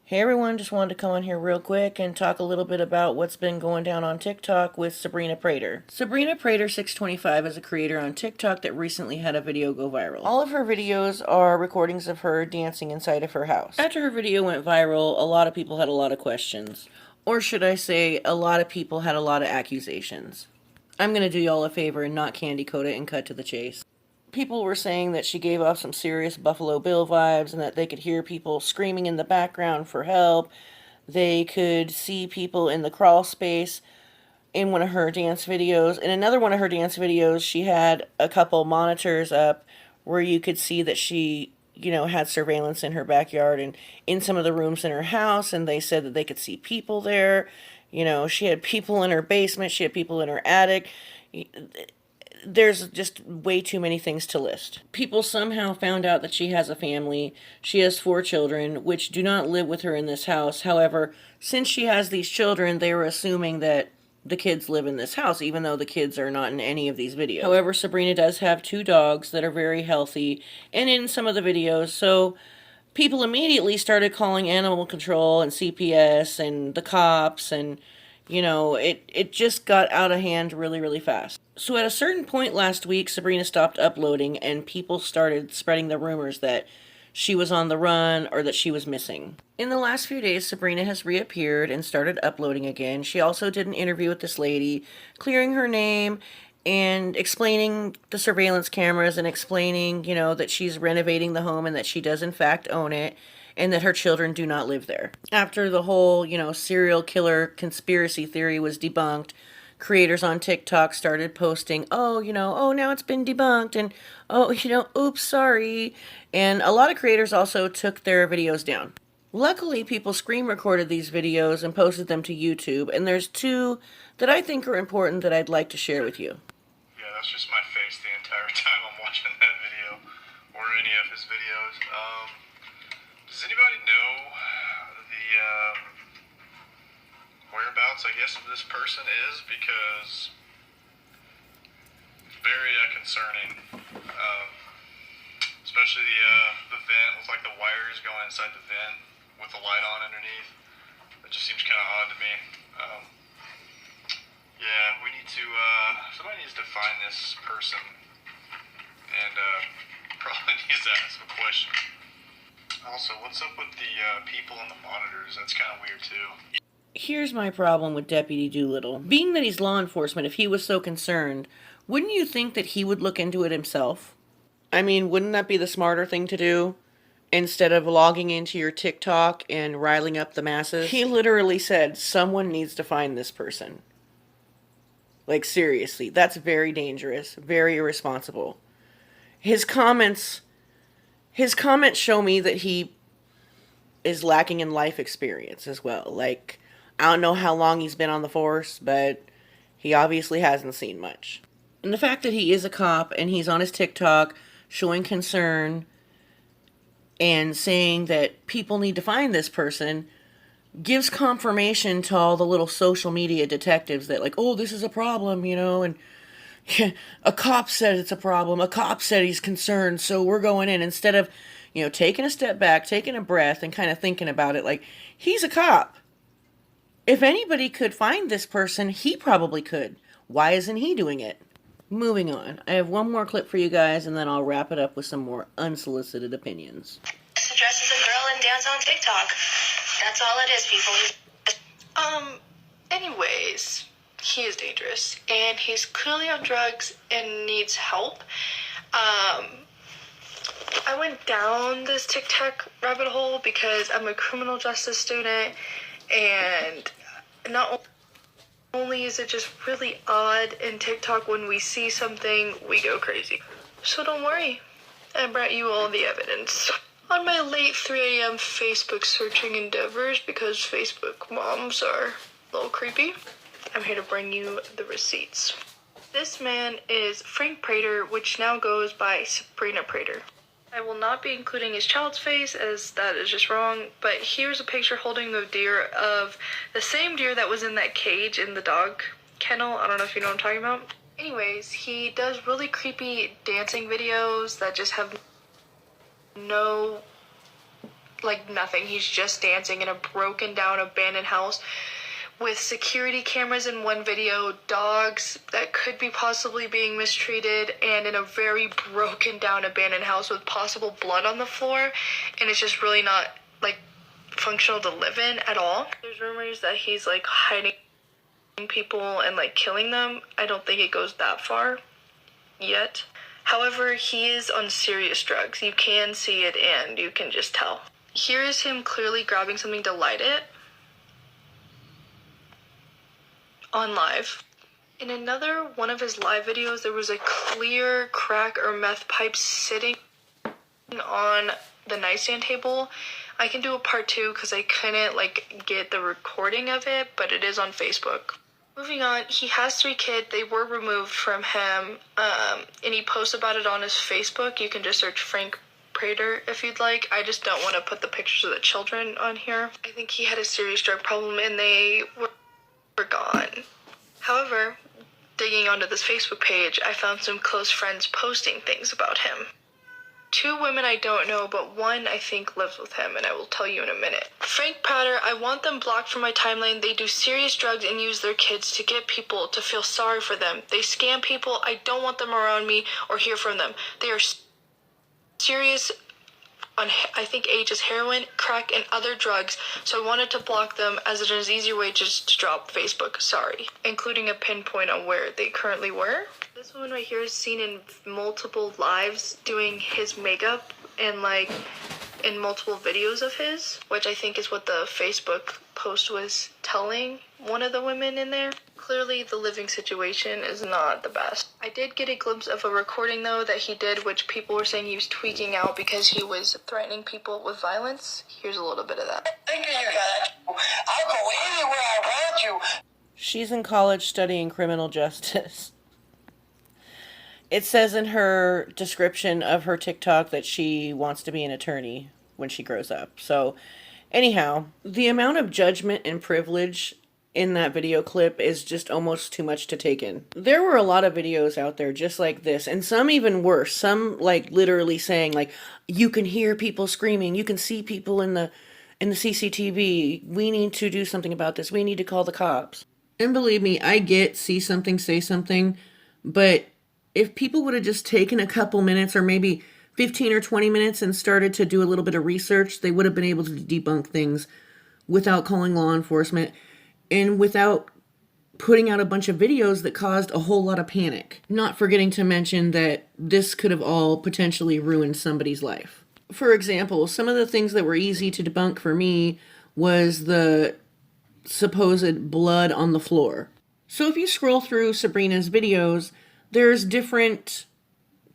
Hey everyone, just wanted to come on here real quick and talk a little bit about what's been going down on TikTok with Sabrina Prater. Sabrina Prater 625 is a creator on TikTok that recently had a video go viral. All of her videos are recordings of her dancing inside of her house. After her video went viral, a lot of people had a lot of questions. Or should I say, a lot of people had a lot of accusations. I'm gonna do y'all a favor and not candy coat it and cut to the chase. People were saying that she gave off some serious Buffalo Bill vibes and that they could hear people screaming in the background for help. They could see people in the crawl space in one of her dance videos. In another one of her dance videos, she had a couple monitors up where you could see that she, had surveillance in her backyard and in some of the rooms in her house, and they said that they could see people there. She had people in her basement, she had people in her attic. There's just way too many things to list. People somehow found out that she has a family. She has 4 children, which do not live with her in this house. However, since she has these children, they were assuming that the kids live in this house, even though the kids are not in any of these videos. However, Sabrina does have 2 dogs that are very healthy and in some of the videos, so people immediately started calling animal control and CPS and the cops, and it just got out of hand really, really fast. So at a certain point last week, Sabrina stopped uploading and people started spreading the rumors that she was on the run or that she was missing. In the last few days, Sabrina has reappeared and started uploading again. She also did an interview with this lady, clearing her name and explaining the surveillance cameras and explaining, that she's renovating the home and that she does in fact own it, and that her children do not live there. After the whole, serial killer conspiracy theory was debunked, creators on TikTok started posting, oh, now it's been debunked, and oh, oops, sorry. And a lot of creators also took their videos down. Luckily, people screen recorded these videos and posted them to YouTube, and there's 2 that I think are important that I'd like to share with you. Yeah, that's just my face the entire time I'm watching that video, or any of his videos. Does anybody know the whereabouts, I guess, of this person is? Because very concerning, especially the vent with like the wires going inside the vent with the light on underneath. It just seems kind of odd to me. Yeah, we need to, somebody needs to find this person and probably needs to ask a question. Also, what's up with the people on the monitors? That's kind of weird too. Here's my problem with Deputy Doolittle. Being that he's law enforcement, if he was so concerned, wouldn't you think that he would look into it himself? I mean, wouldn't that be the smarter thing to do? Instead of logging into your TikTok and riling up the masses? He literally said, someone needs to find this person. Like, seriously, that's very dangerous, very irresponsible. His comments show me that he is lacking in life experience as well. Like, I don't know how long he's been on the force, but he obviously hasn't seen much. And the fact that he is a cop and he's on his TikTok showing concern and saying that people need to find this person gives confirmation to all the little social media detectives that, like, oh, this is a problem, and a cop said it's a problem, a cop said he's concerned, so we're going in, instead of, taking a step back, taking a breath, and kind of thinking about it, like, he's a cop. If anybody could find this person, he probably could. Why isn't he doing it? Moving on. I have one more clip for you guys, and then I'll wrap it up with some more unsolicited opinions. Dress as a girl and dance on TikTok. That's all it is, people. Anyways, he is dangerous, and he's clearly on drugs and needs help. I went down this TikTok rabbit hole because I'm a criminal justice student, and not only is it just really odd in TikTok when we see something, we go crazy. So don't worry, I brought you all the evidence. On my late 3 a.m. Facebook searching endeavors, because Facebook moms are a little creepy, I'm here to bring you the receipts. This man is Frank Prater, which now goes by Sabrina Prater. I will not be including his child's face, as that is just wrong, but here's a picture holding the deer of the same deer that was in that cage in the dog kennel. I don't know if you know what I'm talking about. Anyways, he does really creepy dancing videos that just have no like nothing. He's just dancing in a broken down abandoned house with security cameras in one video, dogs that could be possibly being mistreated, and in a very broken down abandoned house with possible blood on the floor, and it's just really not like functional to live in at all. There's rumors that he's like hiding people and like killing them. I don't think it goes that far yet. However, he is on serious drugs. You can see it and you can just tell. Here is him clearly grabbing something to light it on live. In another one of his live videos, there was a clear crack or meth pipe sitting on the nightstand table. I can do a part 2 because I couldn't like get the recording of it, but it is on Facebook. Moving on, he has 3 kids. They were removed from him, and he posts about it on his Facebook. You can just search Frank Prater if you'd like. I just don't want to put the pictures of the children on here. I think he had a serious drug problem and they were gone. However, digging onto this Facebook page, I found some close friends posting things about him. 2 women I don't know, but one I think lives with him, and I will tell you in a minute. Frank Prater, I want them blocked from my timeline. They do serious drugs and use their kids to get people to feel sorry for them. They scam people. I don't want them around me or hear from them. They are serious on, I think, age is heroin, crack, and other drugs, so I wanted to block them as it is an easier way just to drop Facebook, sorry. Including a pinpoint on where they currently were. This woman right here is seen in multiple lives doing his makeup and like in multiple videos of his, which I think is what the Facebook post was telling one of the women in there. Clearly the living situation is not the best. I did get a glimpse of a recording though that he did, which people were saying he was tweaking out because he was threatening people with violence. Here's a little bit of that. Thank you, guys. I'll go anywhere I want you. She's in college studying criminal justice. It says in her description of her TikTok that she wants to be an attorney when she grows up. So, anyhow, the amount of judgment and privilege in that video clip is just almost too much to take in. There were a lot of videos out there just like this, and some even worse. Some like literally saying like, you can hear people screaming, you can see people in the CCTV. We need to do something about this. We need to call the cops. And believe me, I get see something, say something, but if people would have just taken a couple minutes or maybe 15 or 20 minutes and started to do a little bit of research, they would have been able to debunk things without calling law enforcement and without putting out a bunch of videos that caused a whole lot of panic. Not forgetting to mention that this could have all potentially ruined somebody's life. For example, some of the things that were easy to debunk for me was the supposed blood on the floor. So if you scroll through Sabrina's videos, there's different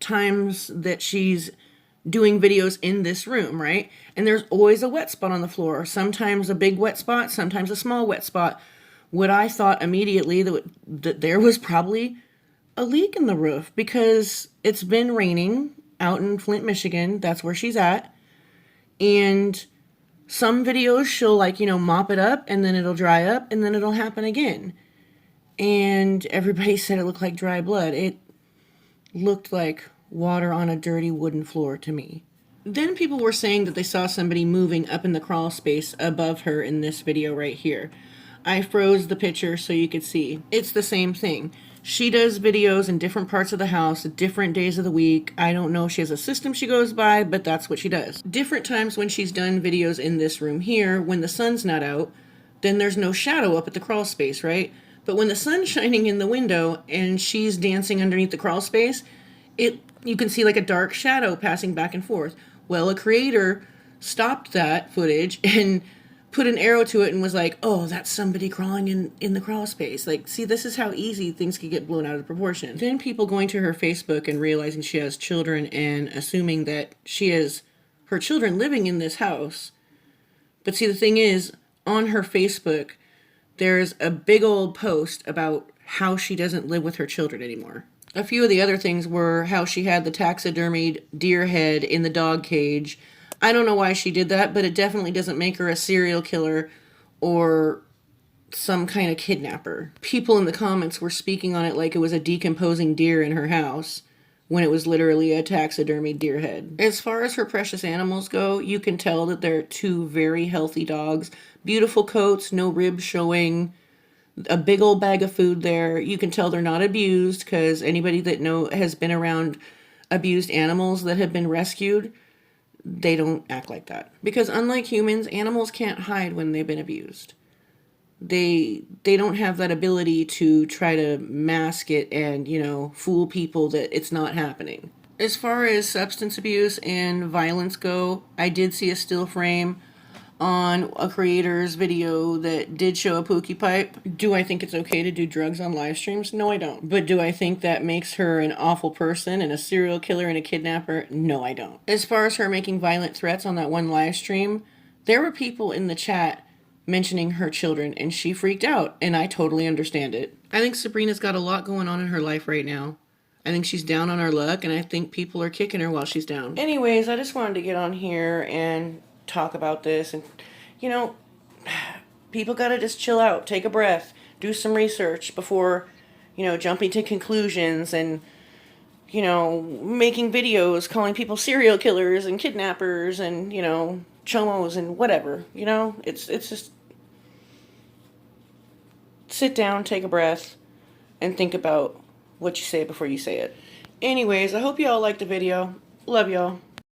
times that she's doing videos in this room, right? And there's always a wet spot on the floor. Sometimes a big wet spot, sometimes a small wet spot. What I thought immediately that there was probably a leak in the roof because it's been raining out in Flint, Michigan. That's where she's at. And some videos she'll mop it up and then it'll dry up and then it'll happen again. And everybody said it looked like dry blood. It looked like water on a dirty wooden floor to me. Then people were saying that they saw somebody moving up in the crawl space above her in this video right here. I froze the picture so you could see. It's the same thing. She does videos in different parts of the house, different days of the week. I don't know if she has a system she goes by, but that's what she does. Different times when she's done videos in this room here, when the sun's not out, then there's no shadow up at the crawl space, right? But when the sun's shining in the window and she's dancing underneath the crawl space, you can see like a dark shadow passing back and forth. Well, a creator stopped that footage and put an arrow to it and was like, oh, that's somebody crawling in the crawl space. Like, see, this is how easy things can get blown out of proportion. Then people going to her Facebook and realizing she has children and assuming that she has her children living in this house. But see, the thing is, on her Facebook, there's a big old post about how she doesn't live with her children anymore. A few of the other things were how she had the taxidermied deer head in the dog cage. I don't know why she did that, but it definitely doesn't make her a serial killer or some kind of kidnapper. People in the comments were speaking on it like it was a decomposing deer in her house, when it was literally a taxidermy deer head. As far as her precious animals go, you can tell that they're two very healthy dogs. Beautiful coats, no ribs showing, a big old bag of food there. You can tell they're not abused, because anybody that has been around abused animals that have been rescued, they don't act like that. Because unlike humans, animals can't hide when they've been abused. They don't have that ability to try to mask it and, fool people that it's not happening. As far as substance abuse and violence go, I did see a still frame on a creator's video that did show a pookie pipe. Do I think it's okay to do drugs on live streams? No, I don't. But do I think that makes her an awful person and a serial killer and a kidnapper? No, I don't. As far as her making violent threats on that one live stream, there were people in the chat mentioning her children, and she freaked out, and I totally understand it. I think Sabrina's got a lot going on in her life right now. I think she's down on her luck, and I think people are kicking her while she's down. Anyways, I just wanted to get on here and talk about this, and people gotta just chill out, take a breath, do some research before jumping to conclusions and making videos calling people serial killers and kidnappers and chomos and whatever. It's just sit down, take a breath, and think about what you say before you say it. Anyways, I hope you all liked the video. Love y'all.